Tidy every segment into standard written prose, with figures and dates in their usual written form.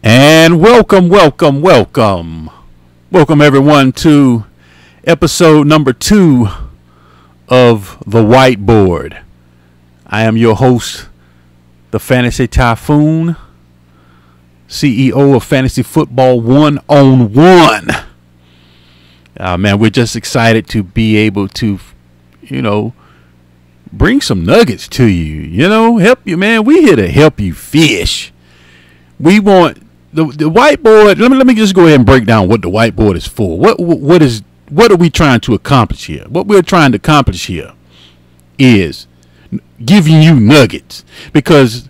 And welcome everyone to episode number 2 of The Whiteboard. I am your host, the Fantasy Typhoon, CEO of Fantasy Football 1-on-1. Man, we're just excited to be able to, bring some nuggets to you, help you, man. We're here to help you fish. We want the whiteboard. Let me just go ahead and break down what the whiteboard is for. What are we trying to accomplish here? What we're trying to accomplish here is giving you nuggets, because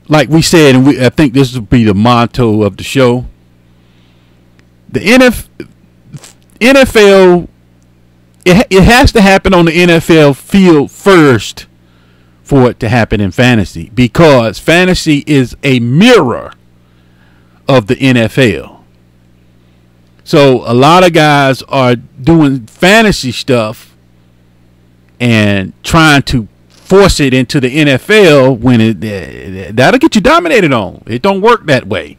like we said, and I think this will be the motto of the show, the NFL, it has to happen on the NFL field first for it to happen in fantasy, because fantasy is a mirror of the NFL. So a lot of guys are doing fantasy stuff and trying to force it into the NFL when that'll get you dominated on. It don't work that way.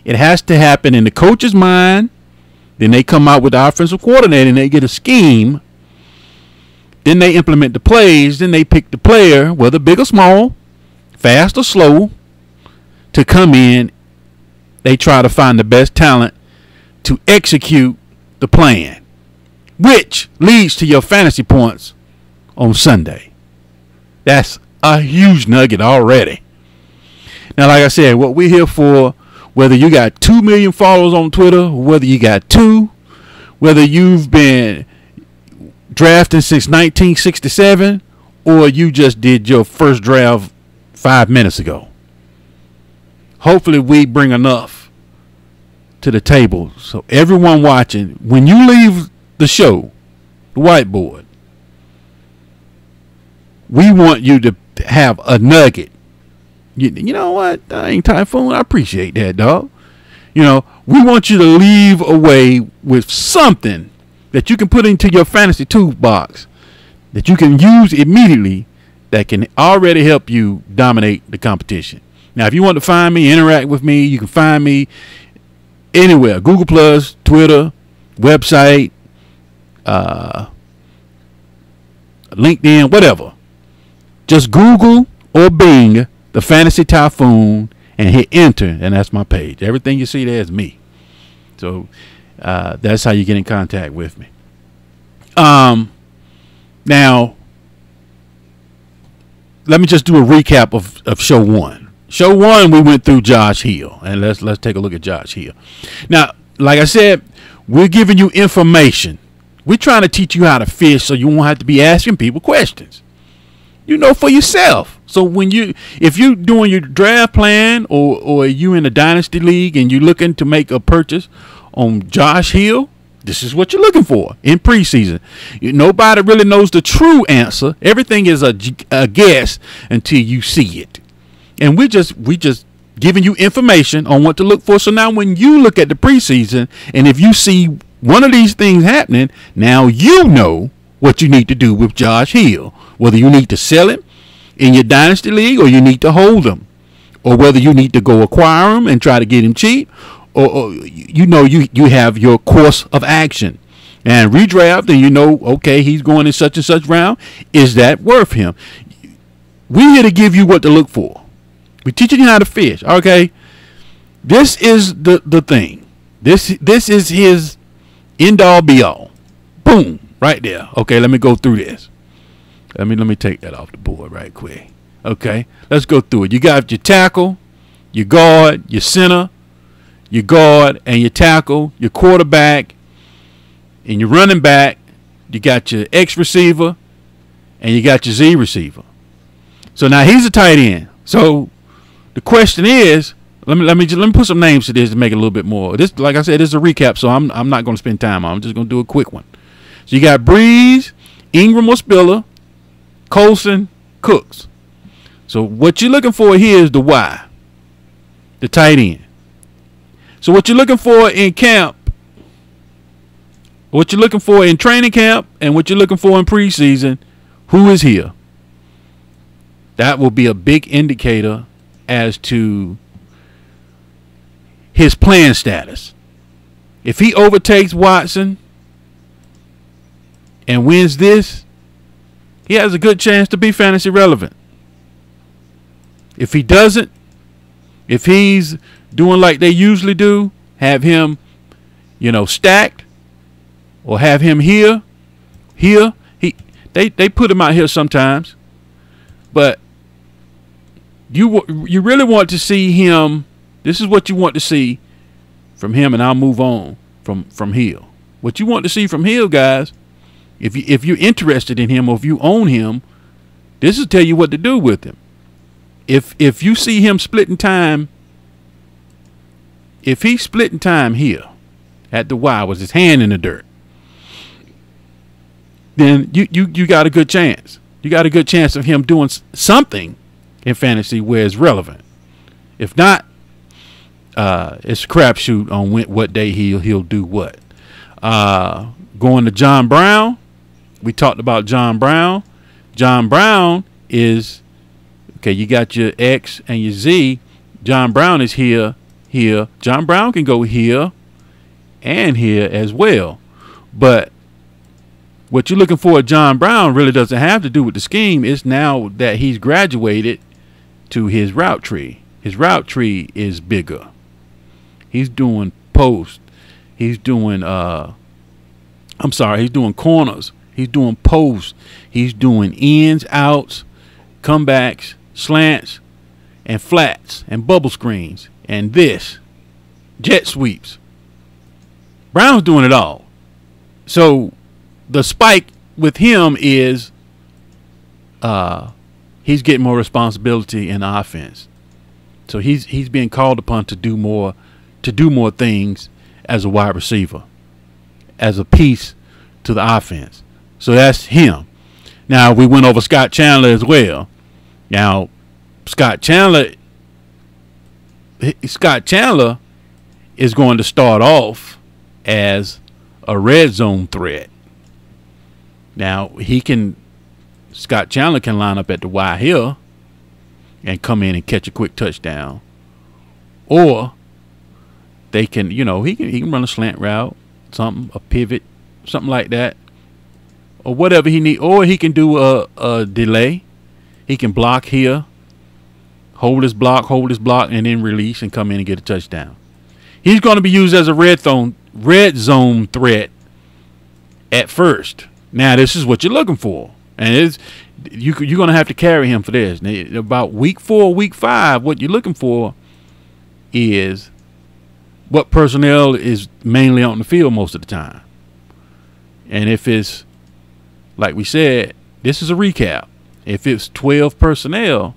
It has to happen in the coach's mind. Then they come out with the offensive coordinator and they get a scheme. Then they implement the plays. Then they pick the player, whether big or small, fast or slow, to come in. They try to find the best talent to execute the plan, which leads to your fantasy points on Sunday. That's a huge nugget already. Now, like I said, what we're here for, whether you got 2 million followers on Twitter, whether you got 2, whether you've been drafting since 1967, or you just did your first draft 5 minutes ago. Hopefully we bring enough to the table so everyone watching, when you leave the show, the whiteboard, we want you to have a nugget. You know what? I ain't Typhoon. I appreciate that, dog. We want you to leave away with something that you can put into your fantasy toolbox that you can use immediately, that can already help you dominate the competition. Now, if you want to find me, interact with me, you can find me anywhere. Google+, Twitter, website, LinkedIn, whatever. Just Google or Bing the Fantasy Typhoon and hit enter, and that's my page. Everything you see there is me. So that's how you get in contact with me. Now, let me just do a recap of show 1. Show 1, we went through Josh Hill, and let's take a look at Josh Hill. Now, like I said, we're giving you information. We're trying to teach you how to fish, so you won't have to be asking people questions. For yourself. So if you're doing your draft plan, or you in a dynasty league and you're looking to make a purchase on Josh Hill, this is what you're looking for in preseason. Nobody really knows the true answer. Everything is a guess until you see it. And we just giving you information on what to look for. So now when you look at the preseason, and if you see one of these things happening, now you know what you need to do with Josh Hill. Whether you need to sell him in your dynasty league, or you need to hold him, or whether you need to go acquire him and try to get him cheap, or you have your course of action and redraft, and okay, he's going in such and such round. Is that worth him? We're here to give you what to look for. We're teaching you how to fish. Okay, this is the thing. This is his end all be all. Boom, right there. Okay, let me go through this. Let me take that off the board right quick. Okay, let's go through it. You got your tackle, your guard, your center, your guard and your tackle, your quarterback, and your running back. You got your X receiver, and you got your Z receiver. So now he's a tight end. So the question is, let me put some names to this to make it a little bit more. This, like I said, this is a recap, so I'm not going to spend time on it. I'm just going to do a quick one. So you got Breeze, Ingram or Spiller, Colson, Cooks. So what you're looking for here is the Y, the tight end. So what you're looking for in camp, what you're looking for in training camp, and what you're looking for in preseason, who is here? That will be a big indicator as to his plan status. If he overtakes Watson and wins this, he has a good chance to be fantasy relevant. If he doesn't, if he's doing like they usually do, have him, stacked, or have him here, they put him out here sometimes, but you really want to see him. This is what you want to see from him, and I'll move on from Hill. What you want to see from Hill, guys, if you're interested in him or if you own him, this will tell you what to do with him. If you see him splitting time, if he's splitting time here at the Y with his hand in the dirt, then you got a good chance. You got a good chance of him doing something in fantasy where it's relevant. If not, it's a crapshoot on what day he'll do what. Going to John Brown, we talked about John Brown. John Brown is okay. You got your X and your Z. John Brown is here. John Brown can go here and here as well. But what you're looking for at John Brown really doesn't have to do with the scheme. It's now that he's graduated to his route tree. His route tree is bigger. He's doing post. He's doing he's doing corners. He's doing posts. He's doing ins, outs, comebacks, slants, and flats, and bubble screens, and jet sweeps. Brown's doing it all. So the spike with him is he's getting more responsibility in the offense. So he's being called upon to do more things as a wide receiver, as a piece to the offense. So that's him. Now we went over Scott Chandler as well. Now Scott Chandler is going to start off as a red zone threat. Now Scott Chandler can line up at the Y here and come in and catch a quick touchdown, or they can, he can run a slant route, a pivot, something like that, or whatever he need, or he can do a delay. He can block here, hold his block, and then release and come in and get a touchdown. He's going to be used as a red zone threat at first. Now this is what you're looking for, and you're going to have to carry him for this. Now, about week 4, week 5, what you're looking for is what personnel is mainly on the field most of the time. And if it's, like we said, this is a recap. If it's 12 personnel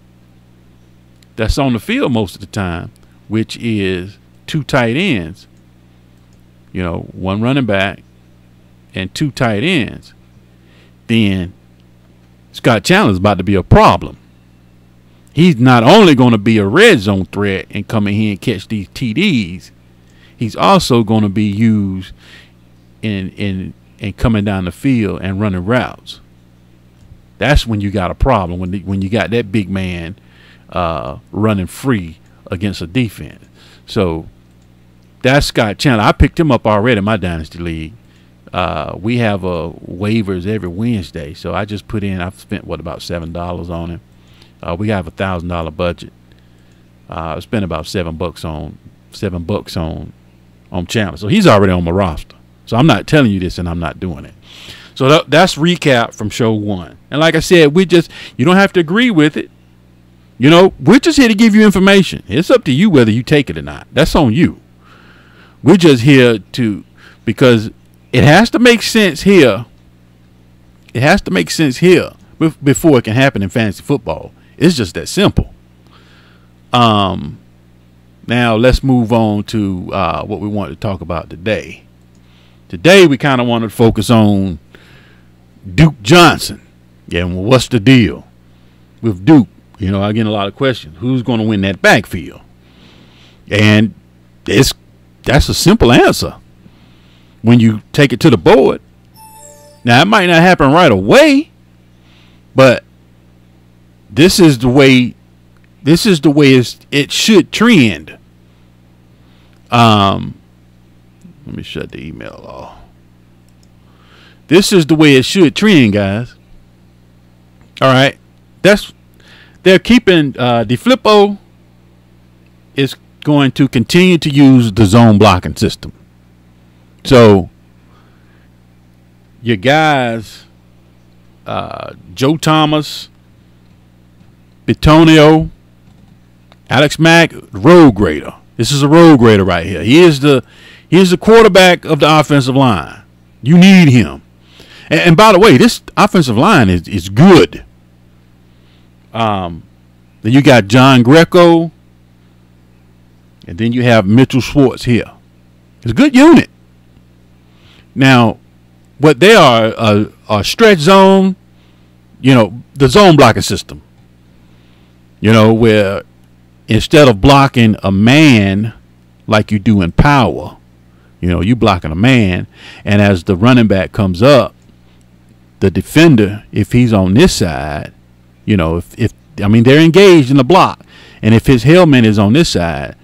that's on the field most of the time, which is 2 tight ends, 1 running back and 2 tight ends, then Scott Chandler is about to be a problem. He's not only going to be a red zone threat and come in here and catch these TDs, he's also going to be used in coming down the field and running routes. That's when you got a problem, when you got that big man running free against a defense. So that's Scott Chandler. I picked him up already in my Dynasty League. We have waivers every Wednesday, so I just I've spent about $7 on him. We have $1,000 budget. I spent about $7 on Chandler, so he's already on my roster. So I'm not telling you this, and I'm not doing it. So that's recap from show 1. And like I said, you don't have to agree with it. We're just here to give you information. It's up to you whether you take it or not. That's on you. We're just here because it has to make sense here. It has to make sense here before it can happen in fantasy football. It's just that simple. Now let's move on to what we want to talk about today. Today we kind of want to focus on Duke Johnson. Yeah, well, what's the deal with Duke? I get a lot of questions. Who's going to win that backfield? And that's a simple answer when you take it to the board. Now, it might not happen right away, but this is the way it should trend. Let me shut the email off. This is the way it should trend, guys. All right, they're keeping DeFlippo is going to continue to use the zone blocking system. So your guys, Joe Thomas, Bitonio, Alex Mack, road grader. This is a road grader right here. He is the quarterback of the offensive line. You need him. And by the way, this offensive line is good. Then you got John Greco, and then you have Mitchell Schwartz here. It's a good unit. Now, what they are a stretch zone, the zone blocking system. Where instead of blocking a man like you do in power, you blocking a man, and as the running back comes up, the defender, if he's on this side, if they're engaged in the block, and if his helmet is on this side,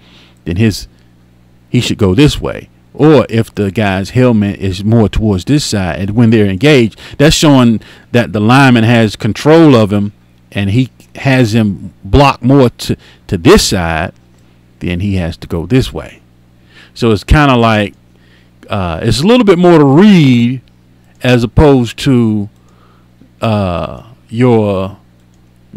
then he should go this way. Or if the guy's helmet is more towards this side, and when they're engaged, that's showing that the lineman has control of him, and he has him block more to this side, then he has to go this way. So it's kind of like it's a little bit more to read as opposed to your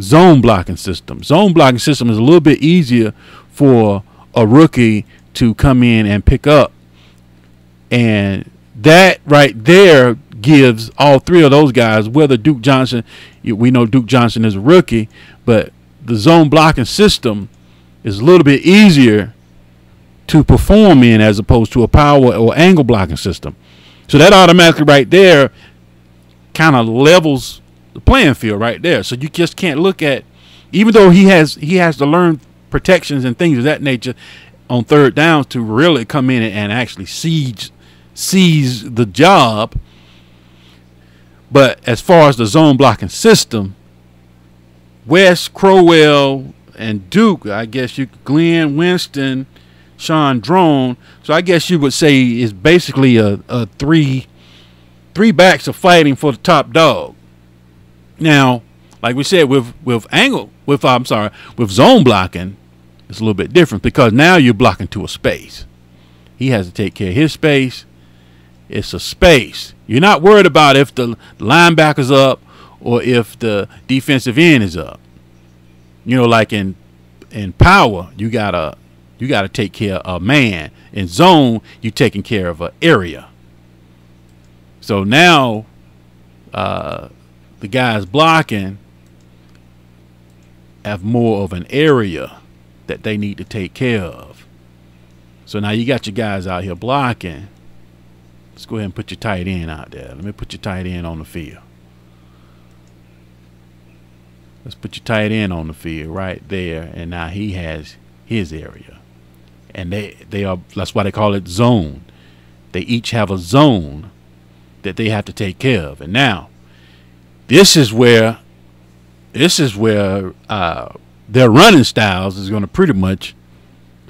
zone blocking system. Zone blocking system is a little bit easier for a rookie to come in and pick up, and that right there gives all three of those guys, whether Duke Johnson, we know Duke Johnson is a rookie, but the zone blocking system is a little bit easier to perform in as opposed to a power or angle blocking system. So that automatically right there kind of levels the playing field right there. So you just can't look at, even though he has to learn protections and things of that nature on third downs to really come in and actually seize the job. But as far as the zone blocking system, West, Crowell, and Duke, I guess Glenn, Winston, Sean Drone. So I guess you would say is basically a three backs are fighting for the top dog. Now, like we said, with zone blocking, it's a little bit different because now you're blocking to a space. He has to take care of his space. It's a space. You're not worried about if the linebacker's up or if the defensive end is up. Like in power, you gotta take care of a man. In zone, you're taking care of an area. So now the guys blocking have more of an area that they need to take care of. So now you got your guys out here blocking. Let's go ahead and put your tight end out there. Let me put your tight end on the field. Let's put your tight end on the field right there, and now he has his area. And that's why they call it zone. They each have a zone that they have to take care of. And now this is where their running styles is going to pretty much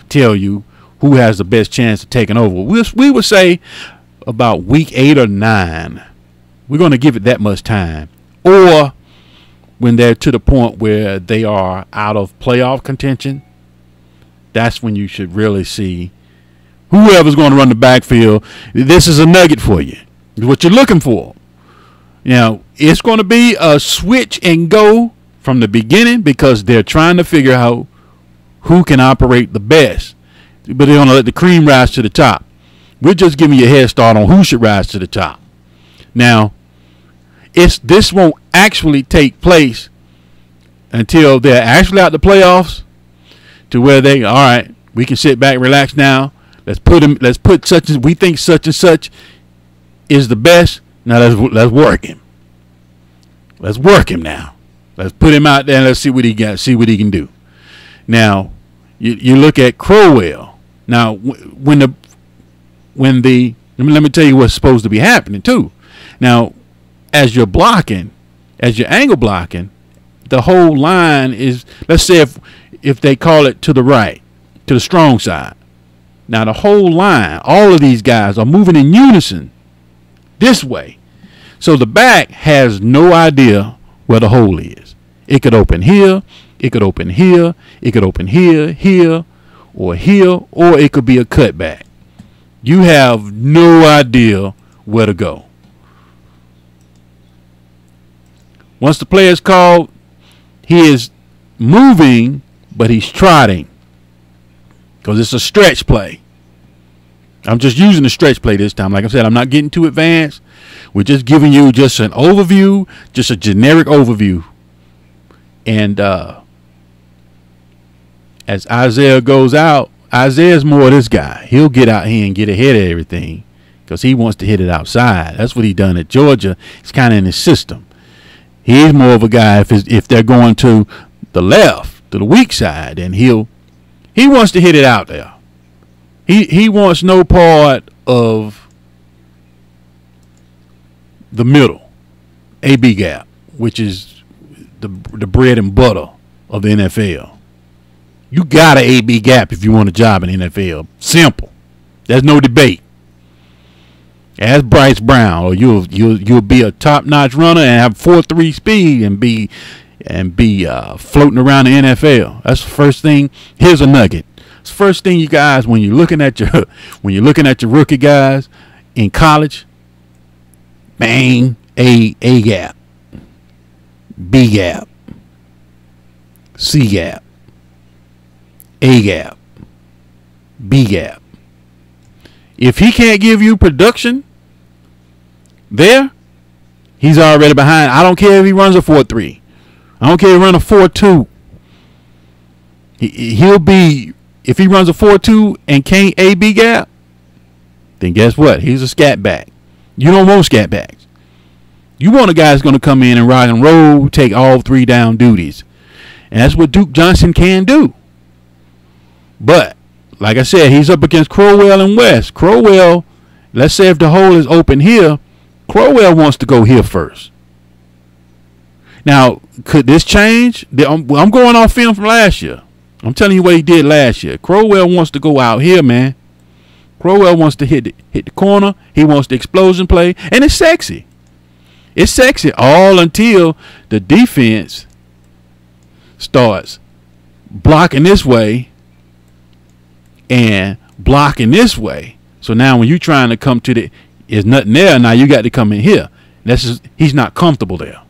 tell you who has the best chance of taking over. We would say about week 8 or 9. We're going to give it that much time. Or when they're to the point where they are out of playoff contention, that's when you should really see whoever's going to run the backfield. This is a nugget for you. It's what you're looking for. Now, it's going to be a switch and go from the beginning because they're trying to figure out who can operate the best. But they're going to let the cream rise to the top. We're just giving you a head start on who should rise to the top. Now, this won't actually take place until they're actually out the playoffs, to where all right, we can sit back and relax now. Let's put such as we think such and such is the best. Now let's work him. Let's work him now. Let's put him out there and let's see what he got. See what he can do. Now, you look at Crowell. Now, let me tell you what's supposed to be happening too. Now, as you're blocking, as you're angle blocking, the whole line is, let's say if they call it to the right, to the strong side. Now the whole line, all of these guys are moving in unison this way. So the back has no idea where the hole is. It could open here, it could open here, it could open here, here, or it could be a cutback. You have no idea where to go. Once the player is called, he is moving, but he's trotting because it's a stretch play. I'm just using the stretch play this time. Like I said, I'm not getting too advanced. We're just giving you just an overview, just a generic overview. And as Isaiah goes out, Isaiah's more this guy. He'll get out here and get ahead of everything because he wants to hit it outside. That's what he done at Georgia. It's kind of in his system. He's more of a guy if they're going to the left, to the weak side, and he wants to hit it out there. He wants no part of the middle, AB gap, which is the bread and butter of the NFL. You got an AB gap if you want a job in the NFL. Simple. There's no debate. As Bryce Brown, or you'll be a top-notch runner and have 4.3 speed and be floating around the NFL. That's the first thing. Here's a nugget. It's the first thing, you guys, when you're looking at your rookie guys in college, bang, A gap, B gap, C gap, A gap, B gap. If he can't give you production there, he's already behind. I don't care if he runs a 4.3. I don't care if he runs a 4.2. He'll be, if he runs a 4.2 and can't A-B gap, then guess what? He's a scat back. You don't want scat backs. You want a guy that's going to come in and rock and roll, take all 3 down duties. And that's what Duke Johnson can do. But like I said, he's up against Crowell and West. Crowell, let's say if the hole is open here, Crowell wants to go here first. Now, could this change? I'm going off film from last year. I'm telling you what he did last year. Crowell wants to go out here, man. Crowell wants to hit the corner. He wants the explosion play. And it's sexy. It's sexy all until the defense starts blocking this way and blocking this way. So now when you're trying to come to there's nothing there. Now you got to come in here. He's not comfortable there.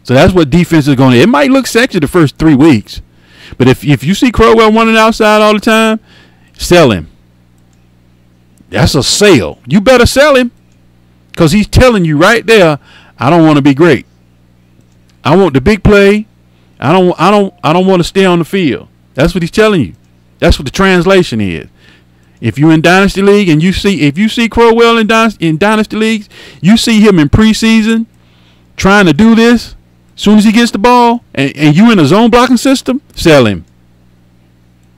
So that's what defense is going to. It might look sexy the first 3 weeks. But if you see Crowell running outside all the time, sell him. That's a sale. You better sell him. Because he's telling you right there, I don't want to be great. I want the big play. I don't want to stay on the field. That's what he's telling you. That's what the translation is. If you're in Dynasty League and if you see Crowell in Dynasty Leagues, you see him in preseason trying to do this, as soon as he gets the ball, and you in a zone blocking system, sell him.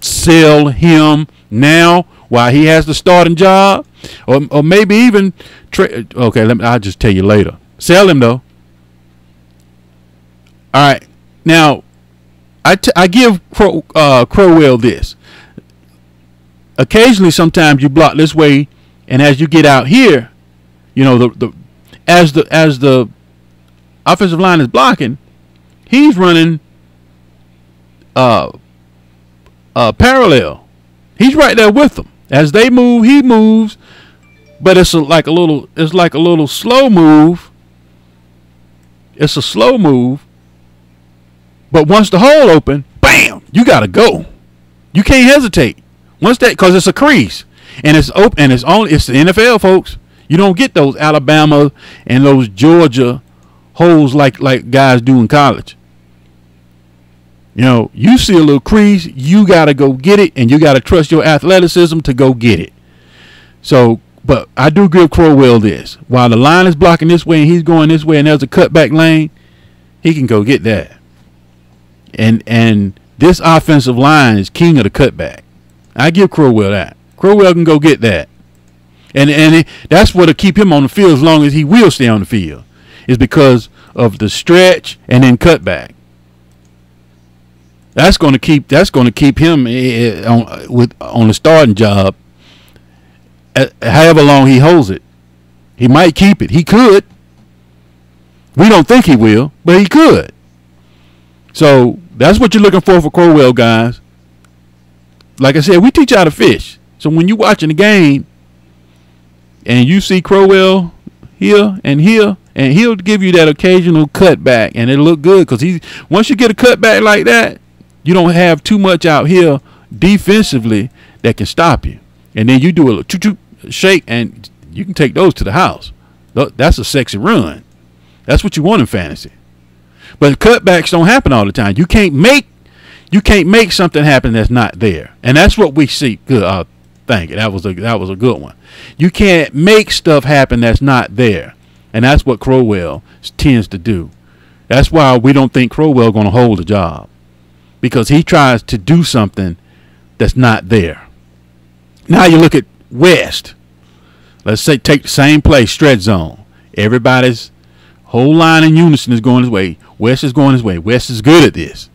Sell him now while he has the starting job. Or maybe even okay, I'll just tell you later. Sell him though. All right. Now, I give Crowell this. Occasionally, sometimes you block this way, and as you get out here, you know as the offensive line is blocking, he's running parallel. He's right there with them. As they move, he moves, but it's like a little slow move. It's a slow move. But once the hole open, bam, you gotta go. You can't hesitate. Once that, because it's a crease and it's open, and it's the NFL, folks. You don't get those Alabama and those Georgia holes like guys do in college. You know, you see a little crease, you gotta go get it, and you gotta trust your athleticism to go get it. So, but I do give Crowell this. While the line is blocking this way and he's going this way, and there's a cutback lane, he can go get that. And this offensive line is king of the cutback. I give Crowell that. Crowell can go get that. And that's what'll keep him on the field as long as he will stay on the field, is because of the stretch and then cutback. That's going to keep him on the starting job. However long he holds it, he might keep it. He could. We don't think he will, but he could. So that's what you're looking for Crowell, guys. Like I said, we teach you how to fish. So when you're watching the game and you see Crowell here and here, and he'll give you that occasional cutback, and it'll look good because once you get a cutback like that, you don't have too much out here defensively that can stop you. And then you do a little choo-choo shake, and you can take those to the house. That's a sexy run. That's what you want in fantasy. But cutbacks don't happen all the time. You can't make something happen that's not there, and that's what we see. Good, thank you. That was a good one. You can't make stuff happen that's not there, and that's what Crowell tends to do. That's why we don't think Crowell going to hold the job, because he tries to do something that's not there. Now you look at West. Let's say take the same play, stretch zone. Everybody's whole line in unison is going his way. West is going his way. West is good at this.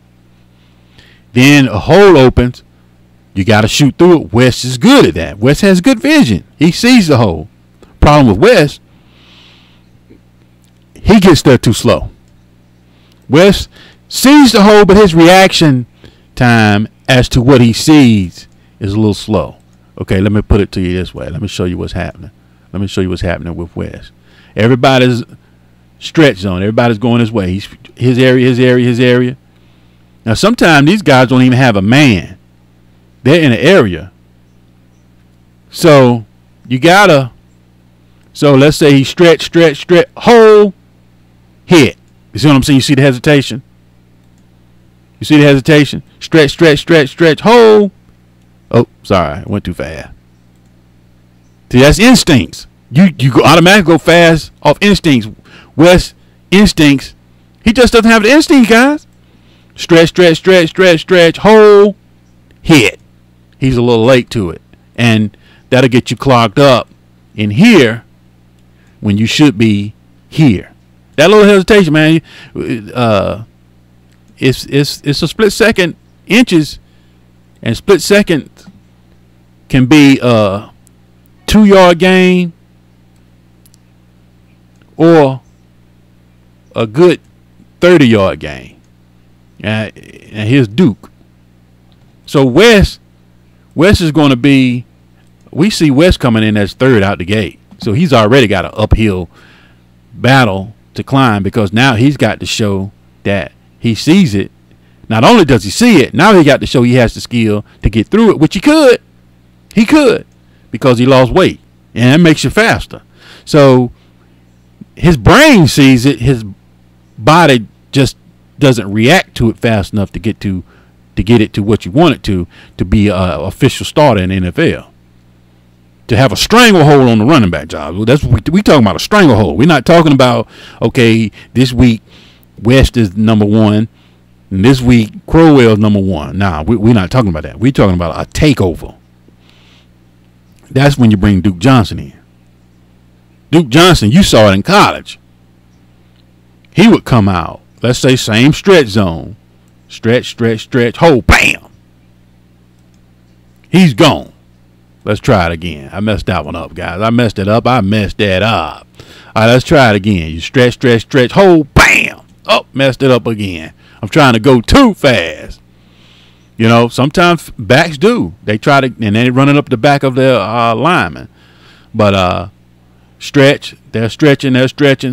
Then a hole opens. You got to shoot through it. West is good at that. West has good vision. He sees the hole. Problem with West, he gets there too slow. West sees the hole, but his reaction time as to what he sees is a little slow. Okay, let me put it to you this way. Let me show you what's happening. Let me show you what's happening with West. Everybody's stretch zone. Everybody's going his way. His area. Now, sometimes these guys don't even have a man. They're in an area. So, so let's say he stretch, hole, hit. You see what I'm saying? You see the hesitation? You see the hesitation? Stretch, hole. Oh, sorry. I went too fast. See, that's instincts. You automatically go fast off instincts. West instincts. He just doesn't have the instinct, guys. Stretch, hole, hit. He's a little late to it. And that'll get you clogged up in here when you should be here. That little hesitation, man, it's a split second, inches, and split second can be a 2-yard gain or a good 30-yard gain. And here's Duke. So West is going to be, we see West coming in as third out the gate. So he's already got an uphill battle to climb, because now he's got to show that he sees it. Not only does he see it, now he got to show he has the skill to get through it, which he could. He could, because he lost weight, and it makes you faster. So his brain sees it. His body just doesn't react to it fast enough to get it to what you want it to be an official starter in the NFL. To have a stranglehold on the running back job. That's what we talking about, a stranglehold. We're not talking about, okay, this week West is number one, and this week Crowell is number one. Nah, we're not talking about that. We're talking about a takeover. That's when you bring Duke Johnson in. Duke Johnson, you saw it in college. He would come out, let's say same stretch zone. Stretch, hold, bam. He's gone. Let's try it again. I messed that one up, guys. I messed that up. All right, let's try it again. You stretch, hold, bam. Oh, messed it up again. I'm trying to go too fast. You know, sometimes backs do. They try to, and they run it up the back of their lineman. But stretch, they're stretching,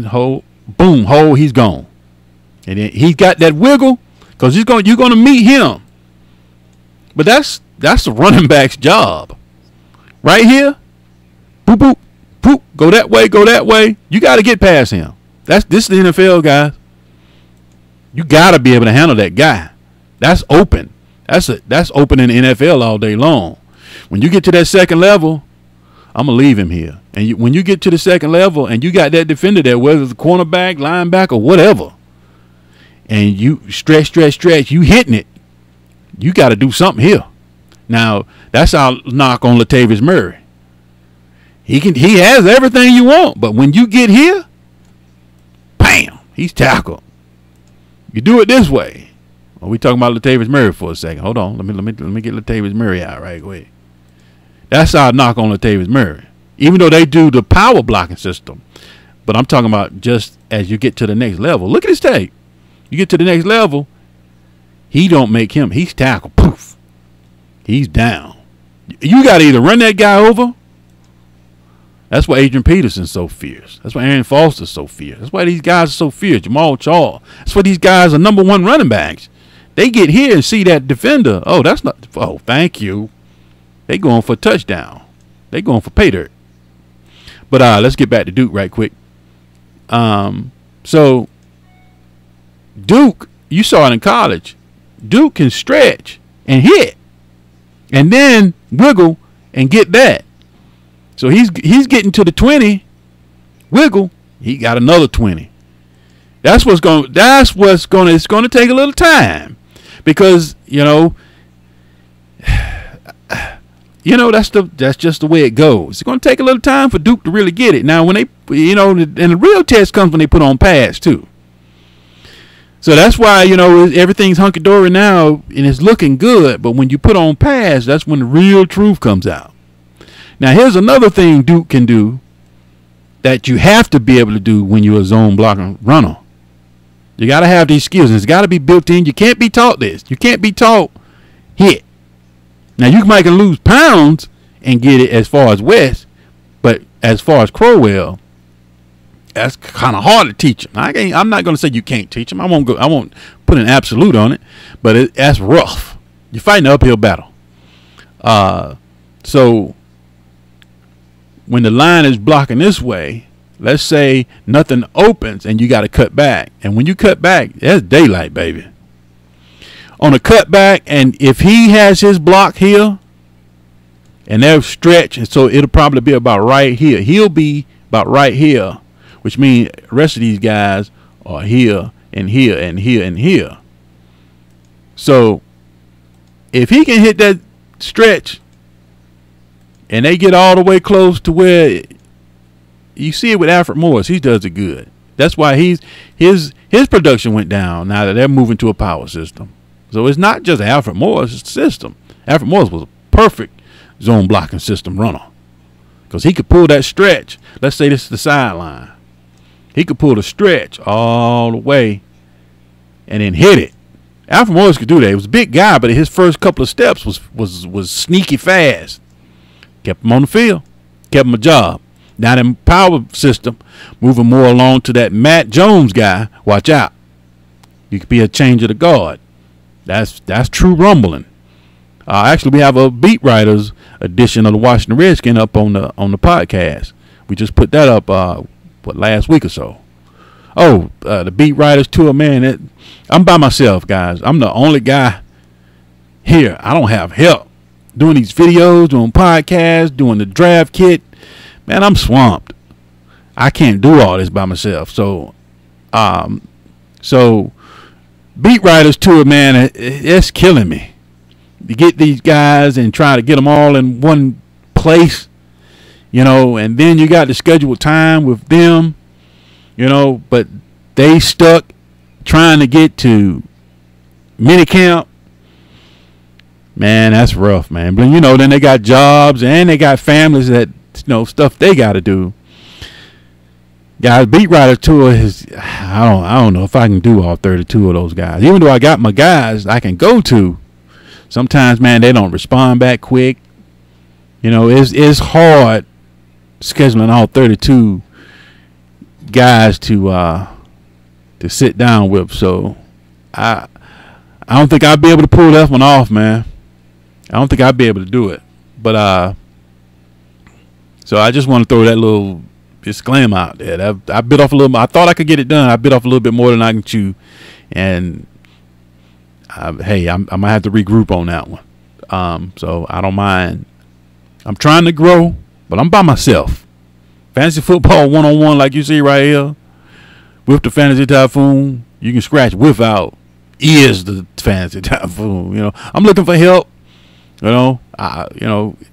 hold, boom, hold, he's gone. And then he's got that wiggle, because you're going to meet him. But that's the running back's job. Right here, boop, boop, boop, go that way. You got to get past him. This is the NFL, guys. You got to be able to handle that guy. That's open. That's open in the NFL all day long. When you get to that second level, I'm going to leave him here. And when you get to the second level and you got that defender there, whether it's a cornerback, linebacker, whatever, and you stretch, you hitting it, you got to do something here. Now, that's our knock on Latavius Murray. He has everything you want, but when you get here, bam, he's tackled. You do it this way. Well, we talking about Latavius Murray for a second. Hold on. Let me get Latavius Murray out right quick. That's our knock on Latavius Murray. Even though they do the power blocking system. But I'm talking about just as you get to the next level. Look at his tape. You get to the next level, he don't make him. He's tackled. Poof. He's down. You got to either run that guy over. That's why Adrian Peterson's so fierce. That's why Aaron Foster's so fierce. That's why these guys are so fierce. Jamal Charles. That's why these guys are #1 running backs. They get here and see that defender. Oh, that's not. Oh, thank you. They going for a touchdown. They going for pay dirt. But let's get back to Duke right quick. So Duke, you saw it in college. Duke can stretch and hit, and then wiggle and get that. So he's getting to the 20, wiggle. He got another 20. It's going to take a little time, because that's just the way it goes. It's going to take a little time for Duke to really get it. Now, when they, and the real test comes when they put on pads too. So that's why, everything's hunky-dory now and it's looking good. But when you put on pads, that's when the real truth comes out. Now, here's another thing Duke can do that you have to be able to do when you're a zone blocking runner. You got to have these skills. It's got to be built in. You can't be taught this. You can't be taught hit. Now, you might can lose pounds and get it as far as West, but as far as Crowell, that's kind of hard to teach him. I'm not going to say you can't teach him. I won't put an absolute on it, but that's rough. You're fighting an uphill battle. So when the line is blocking this way, let's say nothing opens and you got to cut back. And when you cut back, that's daylight, baby. On a cutback, and if he has his block here, and they're stretched, and so it'll probably be about right here. He'll be about right here, which means the rest of these guys are here and here and here and here. So if he can hit that stretch, and they get all the way close to where you see it with Alfred Morris, he does it good. That's why his production went down now that they're moving to a power system. So it's not just Alfred Morris' system. Alfred Morris was a perfect zone blocking system runner, because he could pull that stretch. Let's say this is the sideline. He could pull the stretch all the way and then hit it. Alfred Morris could do that. He was a big guy, but his first couple of steps was sneaky fast. Kept him on the field. Kept him a job. Now them power system moving more along to that Matt Jones guy. Watch out. You could be a change of the guard. That's true rumbling. Actually, we have a beat writers edition of the Washington Redskins up on the podcast. We just put that up last week or so. Oh, the beat writers tour, man. I'm by myself, guys. I'm the only guy here. I don't have help doing these videos, doing podcasts, doing the draft kit. Man, I'm swamped. I can't do all this by myself. So beat writers tour, man, it's killing me. You get these guys and try to get them all in one place, and then you got to schedule time with them, but they stuck trying to get to minicamp. Man, that's rough, man. But then they got jobs and they got families that stuff they got to do. Guys, beat writer tour is, I don't know if I can do all 32 of those guys. Even though I got my guys I can go to, sometimes, man, they don't respond back quick. It's hard scheduling all 32 guys to sit down with. So I don't think I'll be able to pull that one off, man. I don't think I'll be able to do it. But so I just want to throw that little disclaimer out there. I bit off a little. I thought I could get it done. I bit off a little bit more than I can chew, and I might have to regroup on that one. So I don't mind. I'm trying to grow, but I'm by myself. Fantasy football 1-on-1, like you see right here, with the Fantasy Typhoon. You can scratch without is the Fantasy Typhoon. I'm looking for help.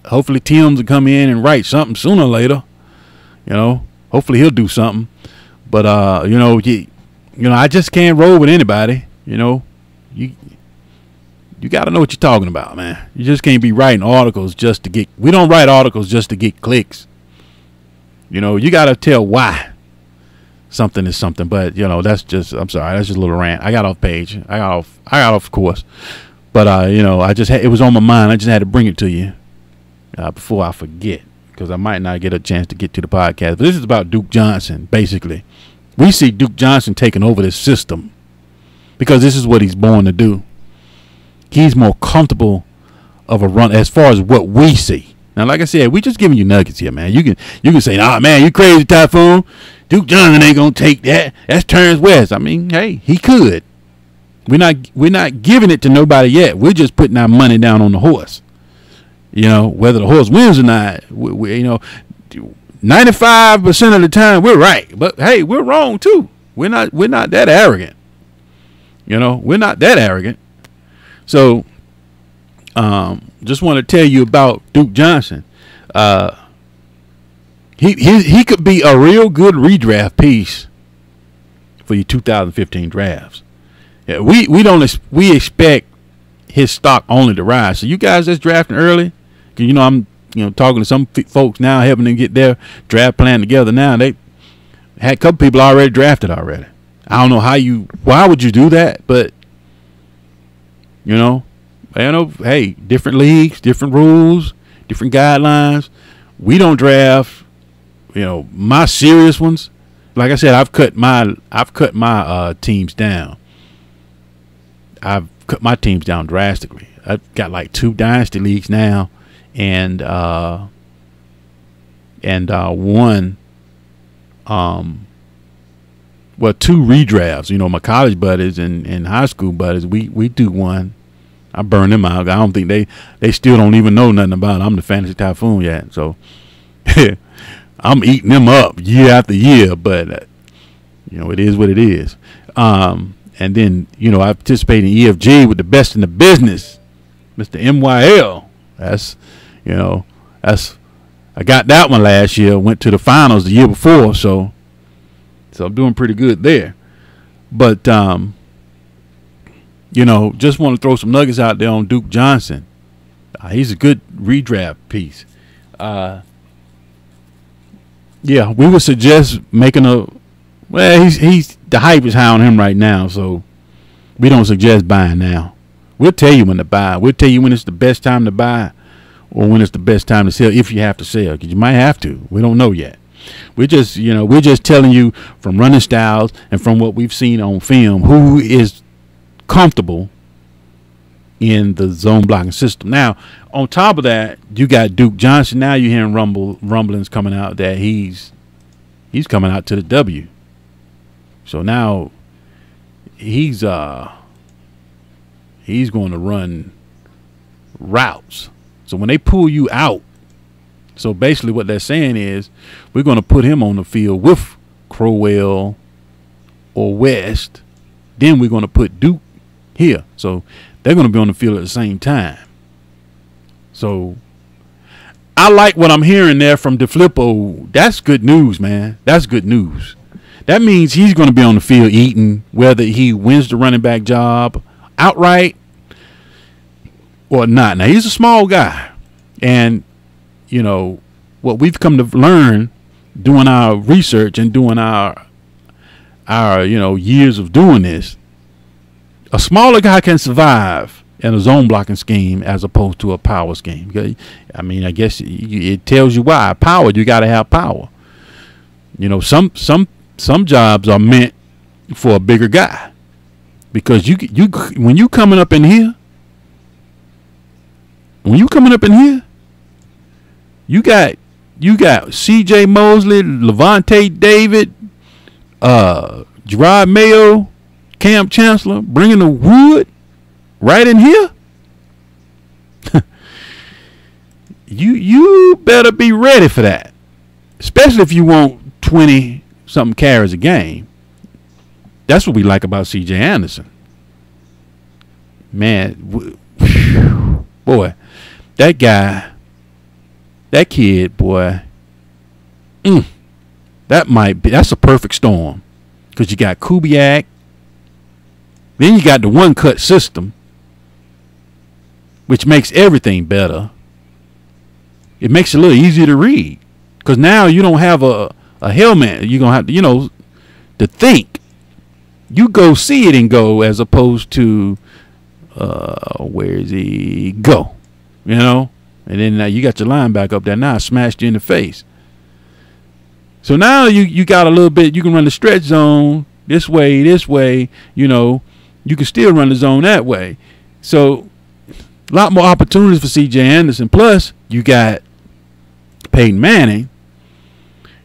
Hopefully Tim's will come in and write something sooner or later. Hopefully he'll do something. But I just can't roll with anybody. You got to know what you're talking about, man. You just can't be writing articles just to get. We don't write articles just to get clicks. You know, you got to tell why something is something. But you know, that's just. I'm sorry, that's just a little rant. I got off page. I got off course. But you know, it was on my mind. I just had to bring it to you before I forget, because I might not get a chance to get to the podcast. But this is about Duke Johnson. Basically, we see Duke Johnson taking over this system because this is what he's born to do. He's more comfortable of a run as far as what we see. Now, like I said, we just giving you nuggets here, man. You can say, "Nah, man, you crazy, Typhoon. Duke Johnson ain't gonna take that. That's Terrence West." I mean, hey, he could. We're not giving it to nobody yet. We're just putting our money down on the horse. You know, whether the horse wins or not, you know, 95% of the time we're right, but hey, we're wrong too. We're not that arrogant. You know, we're not that arrogant. So, just want to tell you about Duke Johnson. He could be a real good redraft piece for your 2015 drafts. Yeah, we expect his stock only to rise. So you guys that's drafting early, 'cause you know I'm talking to some folks now, helping them get their draft plan together. Now they had a couple people already drafted already. I don't know why would you do that, but you know, hey, different leagues, different rules, different guidelines. We don't draft, my serious ones. Like I said, I've cut my teams down. I've cut my teams down drastically. I've got like 2 dynasty leagues now, and one, 2 redrafts. My college buddies and high school buddies, we do one. I burn them out. I don't think they still don't even know nothing about it. I'm the Fantasy Typhoon yet, so I'm eating them up year after year. But it is what it is. And then I participate in EFG with the best in the business, Mr. MYL. That's I got that one last year. Went to the finals the year before, so I'm doing pretty good there. But just want to throw some nuggets out there on Duke Johnson. He's a good redraft piece. Yeah, we would suggest making he's the hype is high on him right now, so we don't suggest buying now. We'll tell you when to buy. We'll tell you when it's the best time to buy or when it's the best time to sell, if you have to sell, because you might have to. We don't know yet. We're just telling you from running styles and from what we've seen on film who is comfortable in the zone blocking system. Now, on top of that, you got Duke Johnson. Now you're hearing rumblings coming out that he's coming out to the W. So now he's going to run routes. So when they pull you out, so basically what they're saying is we're going to put him on the field with Crowell or West. Then we're going to put Duke here. So they're going to be on the field at the same time. So I like what I'm hearing there from DeFlippo. That's good news, man. That's good news. That means he's going to be on the field eating, whether he wins the running back job outright or not. Now, he's a small guy. And, what we've come to learn doing our research and doing our years of doing this, a smaller guy can survive in a zone blocking scheme as opposed to a power scheme. I mean, I guess it tells you why. Power, you got to have power. Some jobs are meant for a bigger guy, because when you coming up in here, you got C.J. Mosley, Levante David, Gerard Mayo, Cam Chancellor bringing the wood right in here. You better be ready for that, especially if you want 20-something carries a game. That's what we like about C.J. Anderson. Man, boy, that guy, that kid, boy, that's a perfect storm, because you got Kubiak, then you got the one-cut system, which makes everything better. It makes it a little easier to read, because now you don't have a helmet. You're going to have to, to think. You go see it and go, as opposed to, where is he? Go. And then now you got your line back up there. Now I smashed you in the face. So now you got a little bit. You can run the stretch zone this way. You can still run the zone that way. So a lot more opportunities for C.J. Anderson. Plus, you got Peyton Manning,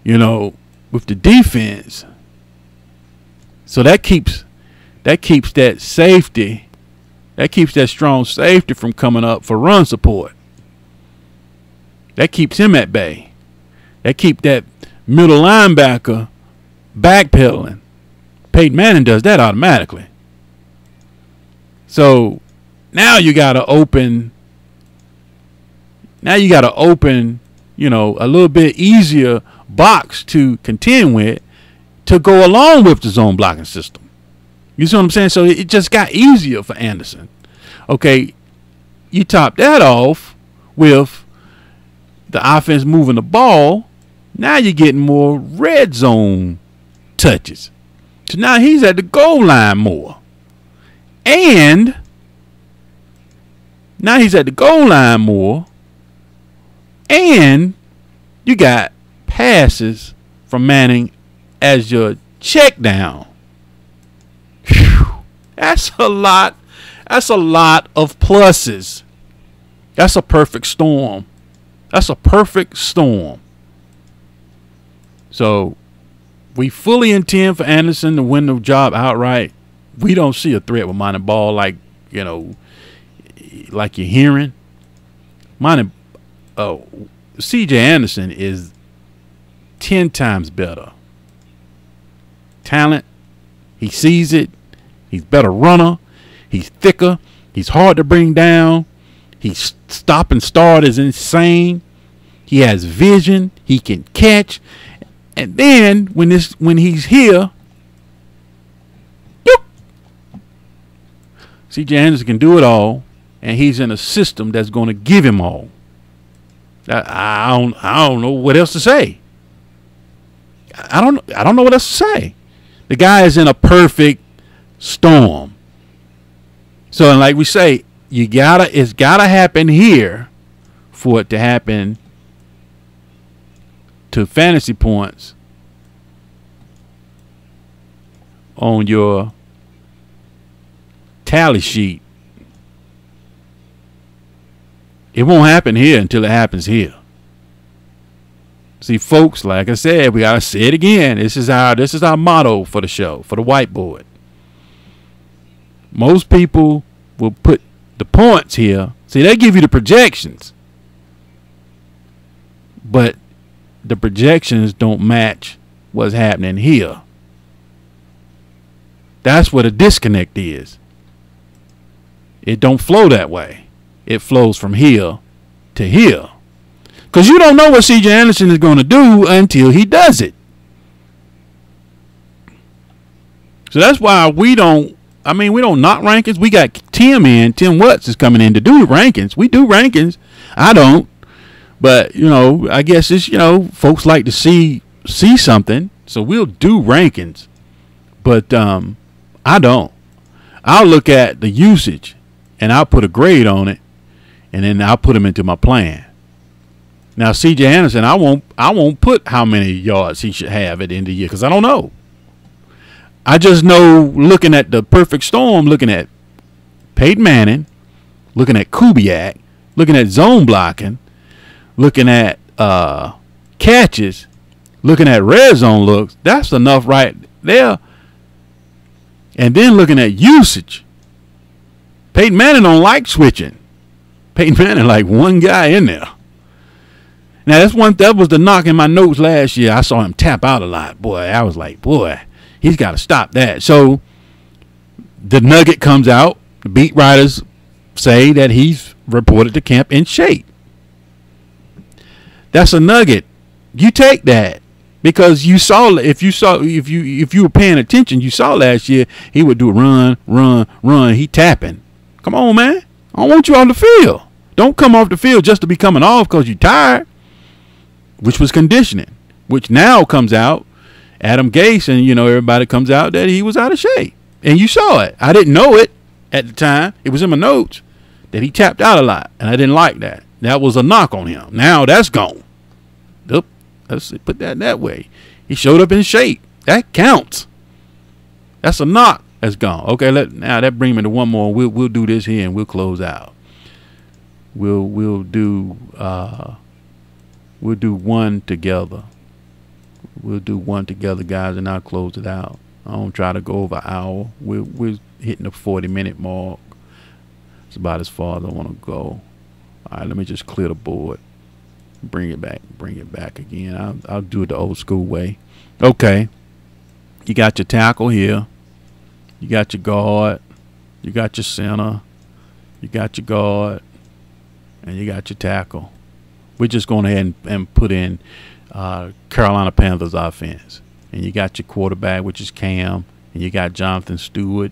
with the defense. So that keeps that safety. That keeps that strong safety from coming up for run support. That keeps him at bay. That keep that middle linebacker backpedaling. Peyton Manning does that automatically. So now you got to open. A little bit easier box to contend with, to go along with the zone blocking system. You see what I'm saying? So it just got easier for Anderson. Okay, you top that off with the offense moving the ball. Now you're getting more red zone touches. So now he's at the goal line more. And you got passes from Manning as your check down. Whew. That's a lot. That's a lot of pluses. That's a perfect storm. So we fully intend for Anderson to win the job outright. We don't see a threat with Monty Ball like you're hearing. C.J. Anderson is 10 times better. Talent, he sees it. He's better runner. He's thicker. He's hard to bring down. His stop and start is insane. He has vision. He can catch. And then when he's here, C.J. Anderson can do it all, and he's in a system that's going to give him all. I don't know what else to say. I don't know what else to say. The guy is in a perfect storm. So, and like we say, it's gotta happen here for it to happen to fantasy points on your tally sheet. It won't happen here until it happens here. See, folks, like I said, we gotta say it again. This is our motto for the show, for the whiteboard. Most people will put the points here. See, they give you the projections, but the projections don't match what's happening here. That's what a disconnect is. It don't flow that way. It flows from here to here. Because you don't know what C.J. Anderson is going to do until he does it. So that's why we don't knock rankings. We got Tim Watts is coming in to do rankings. We do rankings. I don't. But, I guess it's, folks like to see something. So we'll do rankings. But I don't. I'll look at the usage and I'll put a grade on it. And then I'll put him into my plan. Now, C.J. Anderson, I won't put how many yards he should have at the end of the year because I don't know. I just know, looking at the perfect storm, looking at Peyton Manning, looking at Kubiak, looking at zone blocking, looking at catches, looking at red zone looks, that's enough right there. And then looking at usage. Peyton Manning don't like switching. Peyton Manning like one guy in there. Now that was the knock in my notes last year. I saw him tap out a lot. Boy, I was like, boy, he's got to stop that. So the nugget comes out. The beat writers say that he's reported to camp in shape. That's a nugget. You take that because you saw if you were paying attention, you saw last year he would do a run. He tapping. Come on, man. I don't want you on the field. Don't come off the field just to be coming off because you're tired, which was conditioning, which now comes out. Adam Gase and, everybody comes out that he was out of shape. And you saw it. I didn't know it at the time. It was in my notes that he tapped out a lot, and I didn't like that. That was a knock on him. Now that's gone. Yep. Let's put that way. He showed up in shape. That counts. That's a knock. That's gone. Okay, now that brings me to one more. We'll do this here and we'll close out. We'll do one together. We'll do one together, guys, and I'll close it out. I don't try to go over an hour. We're hitting the 40-minute mark. It's about as far as I want to go. All right, let me just clear the board. Bring it back again. I'll do it the old school way. Okay. You got your tackle here. You got your guard. You got your center. You got your guard. And you got your tackle. We're just going ahead and put in Carolina Panthers offense. And you got your quarterback, which is Cam. And you got Jonathan Stewart.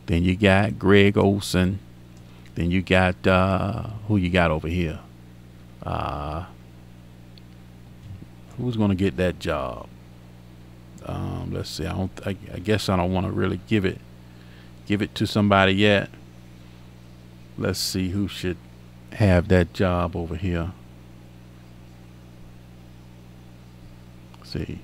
Then you got Greg Olsen. Then you got who you got over here? Who's going to get that job? Let's see. I guess I don't want to really give it to somebody yet. Let's see who should have that job over here. Let's see.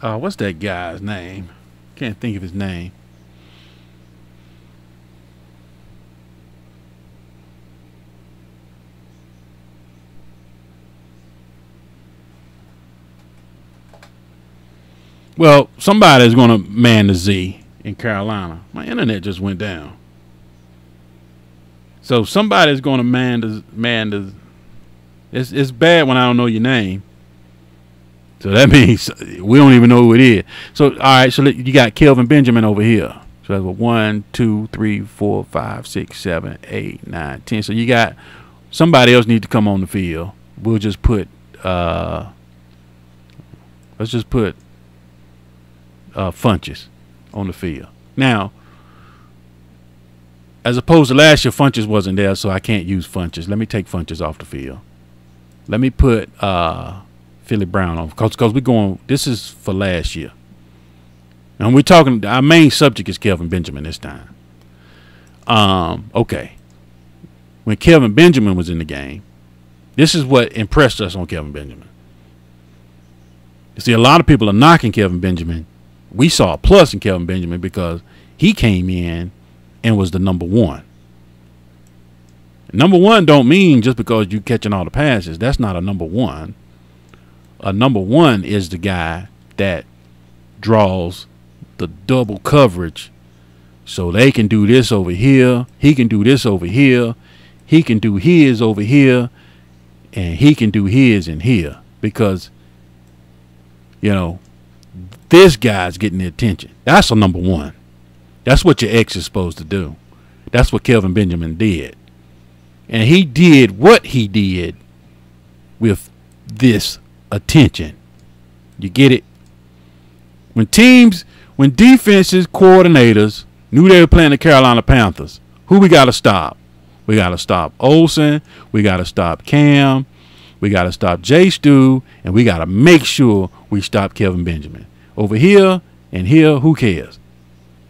What's that guy's name? Can't think of his name. Well, somebody's going to man the Z in Carolina. My internet just went down. So somebody's going to man the. It's bad when I don't know your name. So that means we don't even know who it is. So, all right, so you got Kelvin Benjamin over here. So that's 1, 2, 3, 4, 5, 6, 7, 8, 9, 10. So you got somebody else need to come on the field. We'll just put let's just put Funches on the field. Now, as opposed to last year, Funches wasn't there, so I can't use Funches. Let me take Funches off the field. Let me put Philly Brown on, because we're going, this is for last year. And we're talking, our main subject is Kelvin Benjamin this time. Okay. When Kelvin Benjamin was in the game, this is what impressed us on Kelvin Benjamin. You see, a lot of people are knocking Kelvin Benjamin. We saw a plus in Kelvin Benjamin because he came in and was the number one. Number one don't mean just because you catching all the passes. That's not a number one. A number one is the guy that draws the double coverage so they can do this over here. He can do this over here. He can do his over here. And he can do his in here. Because, this guy's getting the attention. That's a number one. That's what your ex is supposed to do. That's what Kelvin Benjamin did. And he did what he did with this attention. You get it? When defenses, coordinators knew they were playing the Carolina Panthers, who we got to stop? We got to stop Olsen. We got to stop Cam. We got to stop J. Stu. And we got to make sure we stop Kelvin Benjamin. Over here and here, who cares?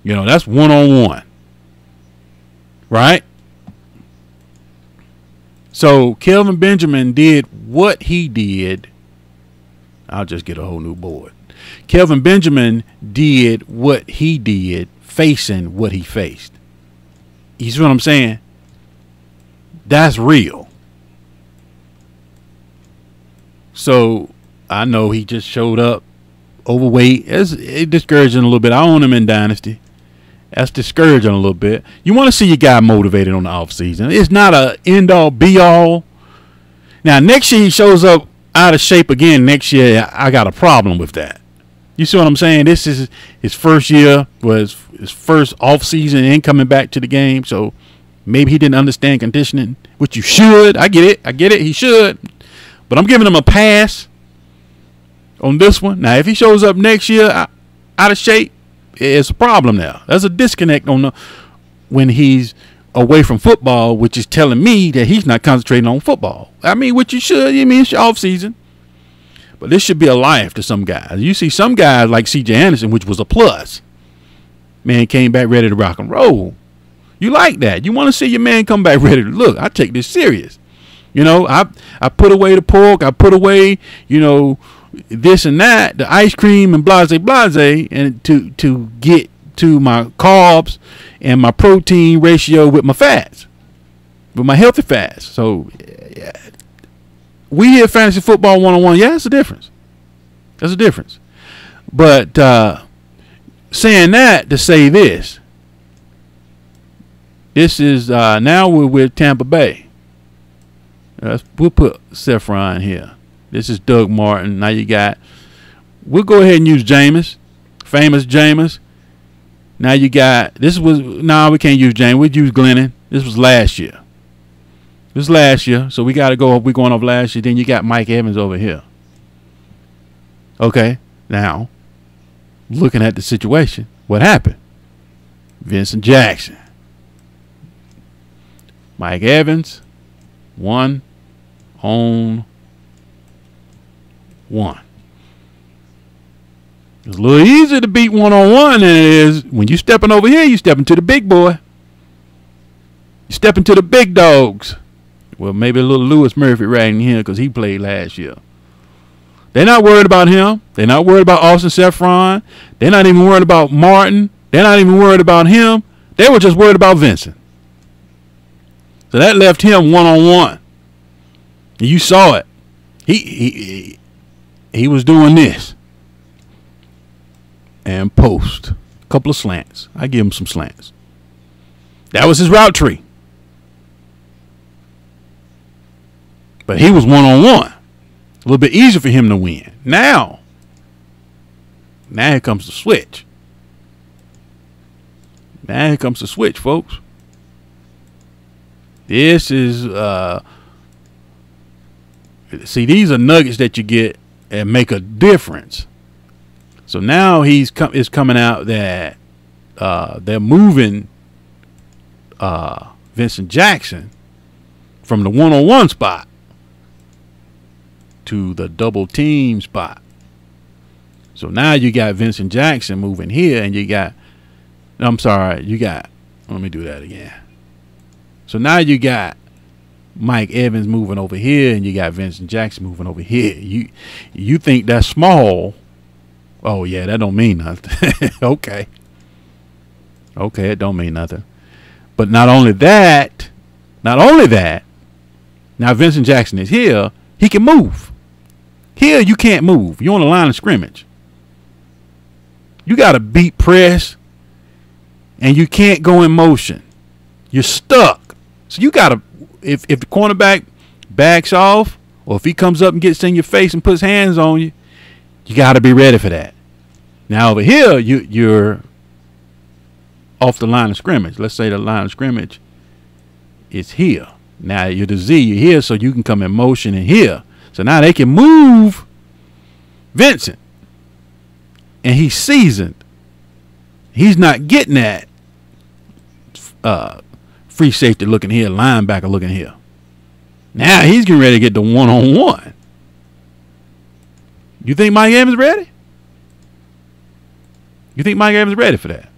That's one-on-one. Right? So Kelvin Benjamin did what he did. I'll just get a whole new board. Kelvin Benjamin did what he did facing what he faced. You see what I'm saying? That's real. So I know he just showed up overweight. It's discouraging a little bit. I own him in Dynasty. That's discouraging a little bit. You want to see your guy motivated on the offseason. It's not a end-all, be-all. Now, next year he shows up out of shape again. Next year, I got a problem with that. You see what I'm saying? This is his first year, was his first offseason and coming back to the game. So maybe he didn't understand conditioning which you should. I get it. He should. But I'm giving him a pass on this one. Now, if he shows up next year out of shape, it's a problem now. There's a disconnect when he's away from football, which is telling me that he's not concentrating on football. I mean, what you should. I mean, it's your off season. But this should be a life to some guys. You see some guys like C.J. Anderson, which was a plus. Man came back ready to rock and roll. You like that. You want to see your man come back ready to look. I take this serious. You know, I put away the pork. I put away, you know, this and that, the ice cream and blase, and to get to my carbs and my protein ratio with my fats, with my healthy fats. So, yeah. We hear fantasy football 101. Yeah, that's a difference. That's a difference. But saying that to say this. This is now we're with Tampa Bay. We'll put Saffron here. This is Doug Martin. Now you got. We'll go ahead and use Jameis, famous Jameis. Now you got. This was we can't use Jameis. We'd use Glennon. This was last year. This was last year, so we got to go. We're going off last year. Then you got Mike Evans over here. Okay, now looking at the situation, what happened? Vincent Jackson. Mike Evans, 1-on-1. It's a little easier to beat 1-on-1 than it is when you stepping over here. You stepping to the big boy. You stepping to the big dogs. Well, maybe a little Lewis Murphy right in here because he played last year. They're not worried about him. They're not worried about Austin Saffron. They're not even worried about Martin. They're not even worried about him. They were just worried about Vincent. So that left him 1-on-1. And you saw it. He was doing this. And post. A couple of slants. I give him some slants. That was his route tree. But he was 1-on-1. A little bit easier for him to win. Now here comes the switch. Now here comes the switch, folks. This is see, these are nuggets that you get and make a difference. So now it's coming out that they're moving Vincent Jackson from the 1-on-1 spot to the double team spot. So now you got Vincent Jackson moving here, and you got, let me do that again. So now you got Mike Evans moving over here, and you got Vincent Jackson moving over here. You think that's small? Oh yeah, that don't mean nothing. Okay, it don't mean nothing. But not only that, now Vincent Jackson is here. He can move. Here you can't move. You're on the line of scrimmage. You got to beat press, and you can't go in motion. You're stuck. So you got to, if the cornerback backs off, or if he comes up and gets in your face and puts hands on you, you got to be ready for that. Now over here, you're off the line of scrimmage. Let's say the line of scrimmage is here. Now you're the Z. You're here, so you can come in motion in here. So now they can move Vincent. And he's seasoned. He's not getting that free safety looking here, linebacker looking here. Now he's getting ready to get the 1-on-1. You think Mike Evans ready? You think Mike Evans ready for that?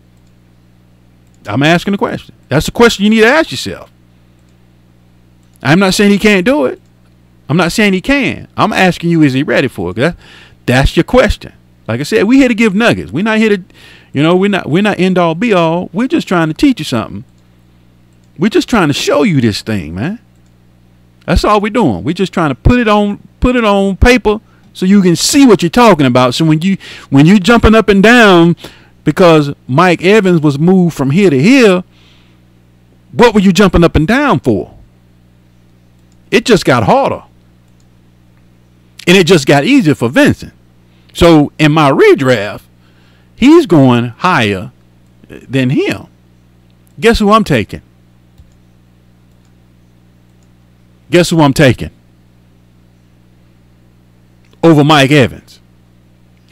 I'm asking the question. That's the question you need to ask yourself. I'm not saying he can't do it. I'm not saying he can. I'm asking you, is he ready for it? That's your question. Like I said, we're here to give nuggets. We're not here to, we're not end all be all. We're just trying to teach you something. We're just trying to show you this thing, man. That's all we're doing. We're just trying to put it on paper so you can see what you're talking about. So when you jumping up and down because Mike Evans was moved from here to here, what were you jumping up and down for? It just got harder. And it just got easier for Vincent. So in my redraft, he's going higher than him. Guess who I'm taking? Guess who I'm taking over Mike Evans?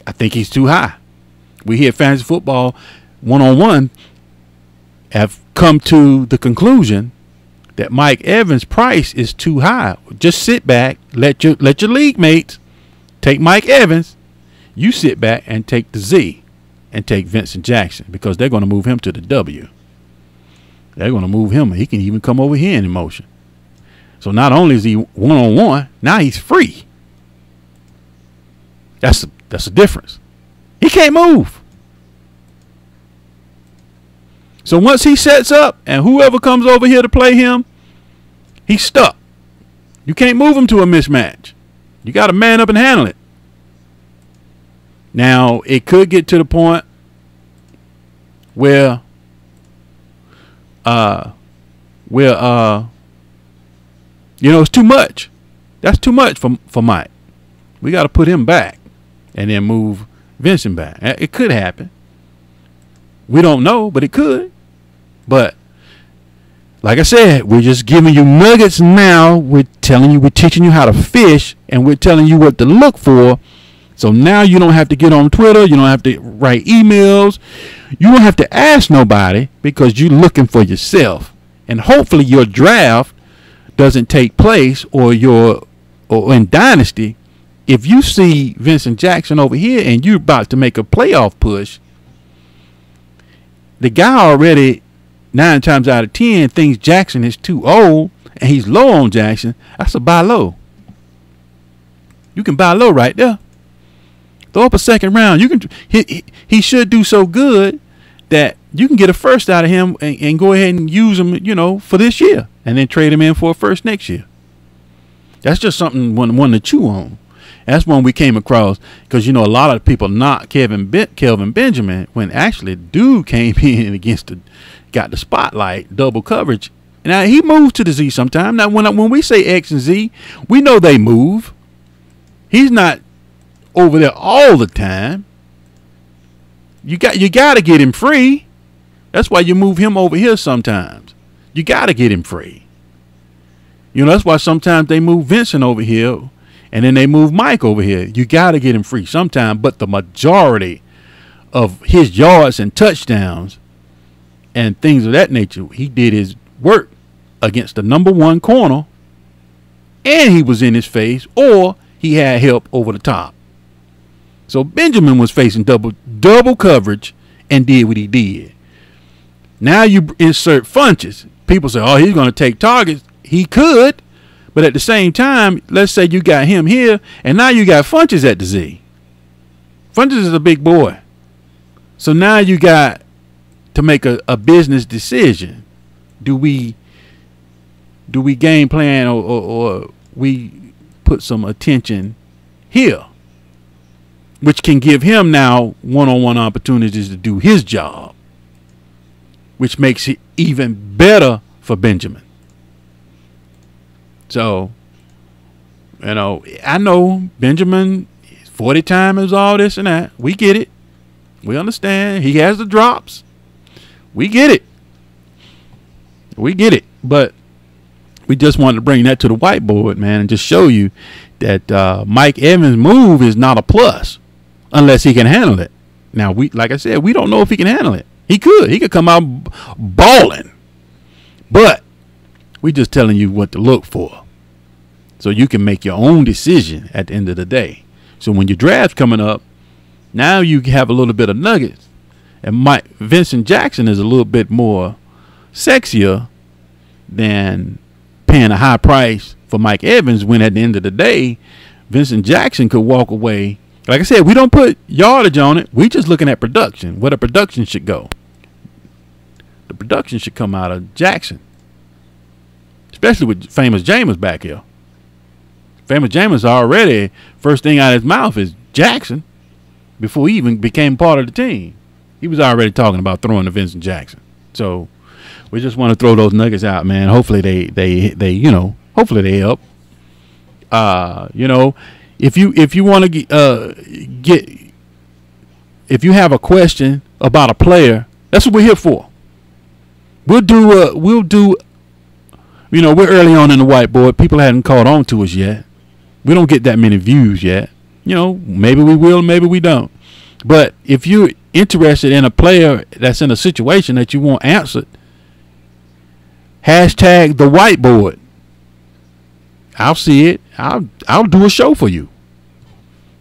I think he's too high. We here at Fantasy Football 101 have come to the conclusion that Mike Evans' price is too high. Just sit back, let your league mates take Mike Evans. You sit back and take the Z and take Vincent Jackson, because they're going to move him to the W. They're going to move him. He can even come over here in motion. So not only is he one-on-one, now he's free. That's a difference. He can't move. So once he sets up and whoever comes over here to play him, he's stuck. You can't move him to a mismatch. You got to man up and handle it. Now, it could get to the point where it's too much. That's too much for Mike. We got to put him back and then move Vincent back. It could happen. We don't know, but it could. But like I said, we're just giving you nuggets now. We're teaching you how to fish, and we're telling you what to look for. So now you don't have to get on Twitter. You don't have to write emails. You don't have to ask nobody, because you're looking for yourself. And hopefully your draft doesn't take place, or in Dynasty, if you see Vincent Jackson over here and you're about to make a playoff push, the guy already 9 times out of 10 thinks Jackson is too old and he's low on Jackson. That's a buy low. You can buy low right there. Throw up a second round. You can. He should do so good that you can get a first out of him and go ahead and use him, for this year, and then trade him in for a first next year. That's just something one to chew on. That's one we came across, because a lot of people knock Kelvin Benjamin, when actually dude came in against got the spotlight, double coverage. Now he moves to the Z sometime. Now when we say X and Z, we know they move. He's not over there all the time. You got to get him free. That's why you move him over here sometimes. You got to get him free. That's why sometimes they move Vincent over here, and then they move Mike over here. You got to get him free sometime, but the majority of his yards and touchdowns and things of that nature, he did his work against the number 1 corner, and he was in his face, or he had help over the top. So Benjamin was facing double coverage and did what he did. Now you insert Funches. People say, oh, he's going to take targets. He could, but at the same time, let's say you got him here, and now you got Funches at the Z. Funches is a big boy. So now you got to make a business decision. Do we game plan, or we put some attention here, which can give him now one-on-one opportunities to do his job, which makes it even better for Benjamin. So, I know Benjamin, 40 time is all this and that. We get it. We understand. He has the drops. We get it. But we just wanted to bring that to the whiteboard, man, and just show you that Mike Evans' move is not a plus unless he can handle it. Now, like I said, we don't know if he can handle it. He could come out balling, but we just telling you what to look for, so you can make your own decision at the end of the day. So when your draft's coming up, now you have a little bit of nuggets, and Vincent Jackson is a little bit more sexier than paying a high price for Mike Evans, when at the end of the day, Vincent Jackson could walk away. Like I said, we don't put yardage on it. We just looking at production, where the production should go. The production should come out of Jackson, especially with Famous James back here. Famous James already, first thing out of his mouth is Jackson. Before he even became part of the team, he was already talking about throwing to Vincent Jackson. So we just want to throw those nuggets out, man. Hopefully they hopefully they help. If you want to if you have a question about a player, that's what we're here for. We'll do You know, we're early on in the whiteboard. People hadn't caught on to us yet. We don't get that many views yet. You know, maybe we will, maybe we don't. But if you're interested in a player that's in a situation that you want answered, hashtag the whiteboard. I'll see it. I'll do a show for you.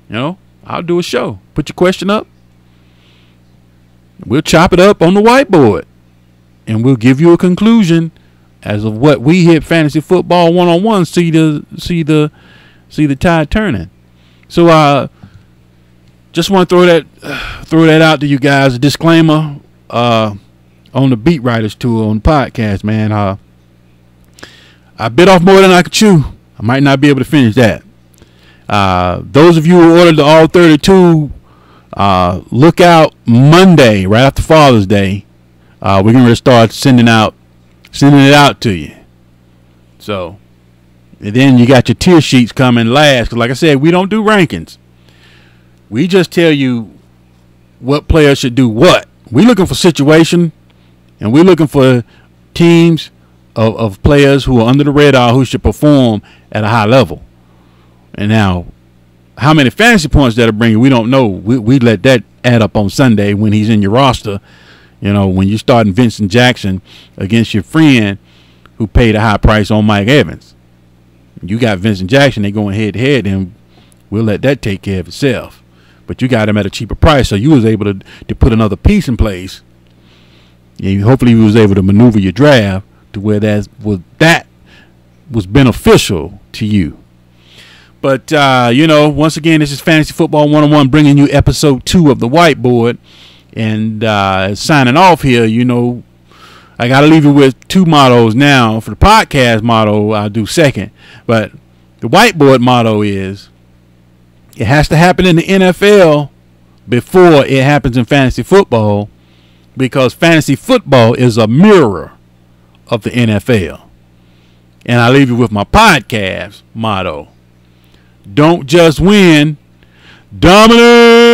You know, I'll do a show. Put your question up. We'll chop it up on the whiteboard, and we'll give you a conclusion as of what we hit fantasy football 1-on-1 see the tide turning. So just want to throw that out to you guys. A disclaimer on the Beat Writers Tour on the podcast, man. I bit off more than I could chew. I might not be able to finish that. Those of you who ordered the All 32, look out Monday, right after Father's Day. We're going to start sending it out to you. So, and then you got your tier sheets coming last. 'Cause like I said, we don't do rankings. We just tell you what players should do what. We're looking for situation, and we're looking for teams of players who are under the radar who should perform at a high level. And now, how many fantasy points that'll bring you, we don't know. We let that add up on Sunday when he's in your roster. You know, when you're starting Vincent Jackson against your friend who paid a high price on Mike Evans. You got Vincent Jackson, they going head to head, and we'll let that take care of itself. But you got him at a cheaper price, so you was able to put another piece in place. And hopefully you was able to maneuver your draft to where that was beneficial to you. But, you know, once again, this is Fantasy Football 1-on-1 bringing you episode 2 of the whiteboard. And signing off here, you know, I got to leave you with 2 mottos now. For the podcast motto, I'll do second. But the whiteboard motto is, it has to happen in the NFL before it happens in fantasy football, because fantasy football is a mirror of the NFL. And I leave you with my podcast motto. Don't just win, dominate.